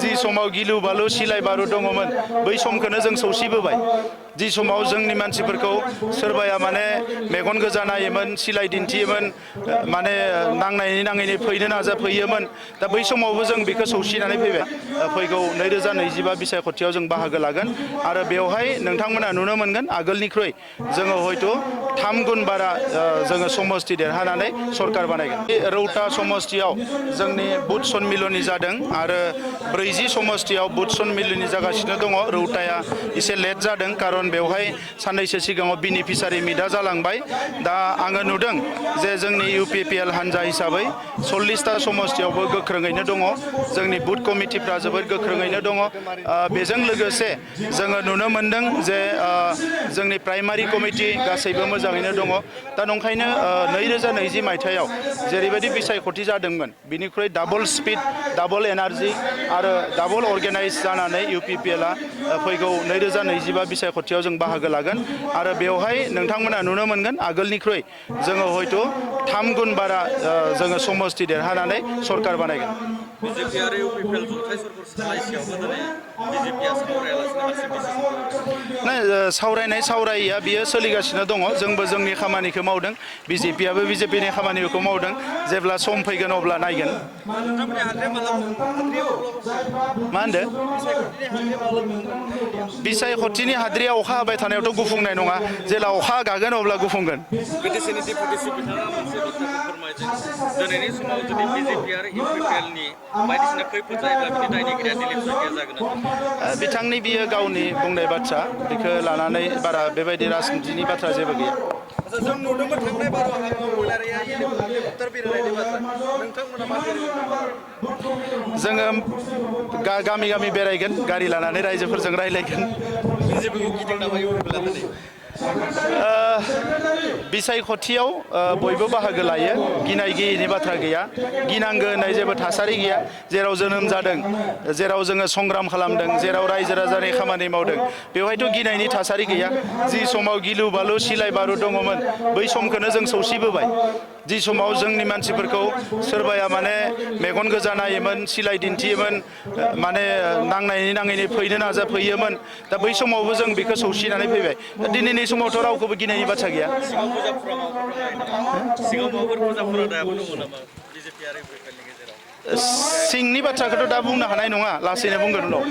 जि समाव गिलु बालु सिलाय बारु दङमोन बै समखौनो जों सौसिबोबाय जि समाव जोंनि मानसिफोरखौ सोरबाया माने मेगन गोजा नायोमोन सिलाय दिन्थियोमोन माने नांनायनि नाङैनि फैनो नाजाफैयोमोन दा बै समावबो जों बेखौ सौसिनानै फैबाय फैगौ 2025 बिसायख'थियाव जों बाहागो लागोन आरो बेवहाय नोंथांमोना नुनो मोनगोन आगोलनिख्रुइ जोङो हयथ' 3 गुन बारा जोङो समस्ति देरहानानै सरकार बानायगोन रौता समस्तियाव जोंनि बुथ सन्मिलनि जादों आरो 40 समस्तियाव बुथ सन्मिलनि जागासिनो दङ रौताया एसे लेट जादों कारन बेवहाय साननैसो सिगाङाव बेनिफिसारि मिटआ जालांबाय दा आङो नुदों जे जोंनि UPPL हान्जा हिसाबै 40टा समस्तियावबो गोख्रोङैनो दङ जोंनि बुथ कमिटिफ्रा जोबोद गोख्रोङैनो दङ बेजों लोगोसे जोङो नुनो मोनदों जे जोंनि प्राइमारि कमिटि गासैबो मोजाङैनो दङ दा नंखायनो 2020 मायथाइयाव जेरैबायदि बिसायख'थि जादोंमोन बिनिख्रुइ डाबल स्पिड डाबल एनार्जि आरो डाबल अर्गेनाइज जानानै UPPLआ फैगौ 2025 बिसायख'थियाव जों बाहागो लागोन आरो बेवहाय नोंथांमोना नुनो मोनगोन आगोलनिख्रुइ जोङो हयथ' 3 गुन बारा जोङो समस्ति देरहानानै सरकार बानायगोन BJP आरो UPPL जथाय सरकार सालायसेयावबो दिनै BJPआ सावरायालासिनो हारसिं डिसिसन सावरायनाया बियो सोलिगासिनो दङ जोंबो जोंनि खामानिखौ मावदों BJPआबो BJPनि खामानिखौ मावदों जेब्ला सम फैगोन अब्ला नायगोन मा होनदो बिसायख'थिनि हाद्रिया अखा हाबाय थानायावथ' गुफुंनाय नङा जेला अखा गागोन अब्ला गुफुंगोन गोदोसोनि डेपुटि चिफ बिथाङा मोनसे बाथ्राखौ फोरमायदों दिनैनि समाव जुदि BJP आरो UPPLनि बायदिसिना खैफोद जायोब्ला बिनि दायनिगिरिया दिलीप शइकिया जागोन बिथांनि बियो गावनि बुंनाय बाथ्रा बेखौ लानानै बारा बेबायदि राजनितिनि बाथ्रा जेबो गैया जों नुदोंमोन थांनाय बाराव महिलारिया हेलिकप्टार बिरहोनायनि बाथ्रा नोंथांमोना मा जोङो गामि गामि बेरायगोन गारि लानानै रायजोफोरजों रायलायगोन BJPखौ गिदों नामा UPPLआ दिनै बिसायख'थियाव बयबो बाहागो लायो गिनाय गियैनि बाथ्रा गैया गिनांगो होननाय जेबो थासारि गैया जेराव जोनोम जादों जेराव जोङो संग्राम खालामदों जेराव रायजो राजानि खामानि मावदों बेवहायथ' गिनायनि थासारि गैया जि समाव गिलु बालु सिलाय बारु दङमोन बै समखौनो जों सौसिबोबाय जि समाव जोंनि मानसिफोरखौ सोरबाया माने मेगन गोजा नायोमोन सिलाय दिन्थियोमोन माने नांनायनि नाङैनि फैनो नाजाफैयोमोन दा बै समावबो जों बेखौ सौसिनानै फैबाय दा दिनैनि समावथ' रावखौबो गिनायनि बाथ्रा गैया सिंनि बाथ्राखौथ' दा बुंनो हानाय नङा लासैनो बुंगोन उनाव